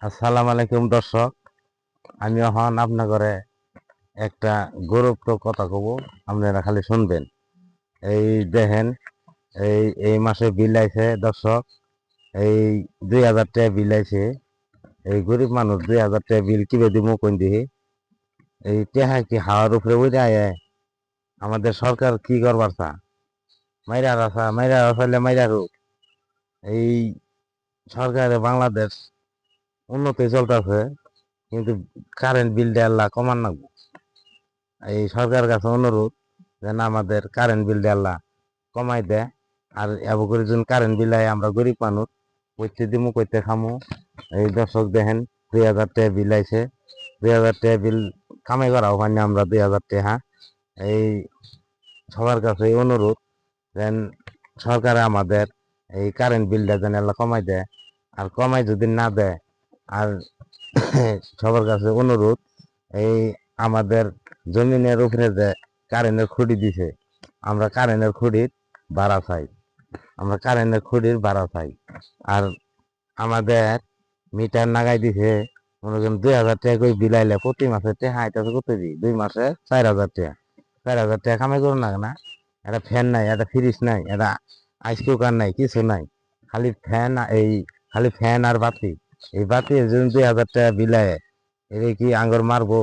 আসসালামু আলাইকুম দর্শক। আমি এখন আপনাদের একটা গৌরবপ্রদ কথা কব, আপনারা খালি শুনবেন। এই দেখেন, এই মাসে বিল আইছে দর্শক। এই 2000 টাকা বিল আইছে। এই গরিব মানুষ 2000 টাকা বিল কিভাবে দিব কোন দিকে? এই টাকা কি হাওয়ার উপরে উড়ে আয়? আমাদের সরকার কি করবার চা? মাইরা রাখা, মাইরা রাখলে মাইরা রূপ। এই সরকারে বাংলাদেশ উন্নতি চলতেছে, কিন্তু কারেন্ট বিলটা আল্লাহ কমান না। এই সরকারের কাছে অনুরোধ যেন আমাদের কারেন্ট বিল আল্লাহ কমাই দেয়। আর এব করে যখন কারেন্ট বিল আয়, আমরা গরিব মানুষ কইতে দিমু, কইতে খামু। এই দর্শক দেখেন, 2000 টাকা বিল আইছে। 2000 টাকা বিল কামাই করা ওখানে আমরা 2000 টাকা। এই সবার কাছে অনুরোধ যেন সরকার আমাদের এই কারেন্ট বিলটা যেন আল্লাহ কমাই দেয়। আর কমাই যদি না দেয়, আর সবার কাছে অনুরোধ, এই আমাদের জমিনের উপরে যে কারেন্টের খুঁটি দিছে, আমরা কারেন্টের খুঁটির ভাড়া চাই। আমরা কারেন্টের খুঁটির ভাড়া চাই। আর আমাদের মিটার নাগাই দিছে, মনে করেন 2000 টাকা করে বিলাইলে প্রতি মাসে টাকা আইতাছে কত দিই? 2 মাসে 4000 টাকা। 4000 টাকা কামাই করুন না। এটা ফ্যান নাই, এটা ফ্রিজ নাই, এটা আইস কুকার নাই, কিছু নাই। খালি ফ্যান, খালি ফ্যান আর বাতি। এই বাতি যদি 2000 টাকা বিলায়, এটা কি আঙ্গুর মারবো?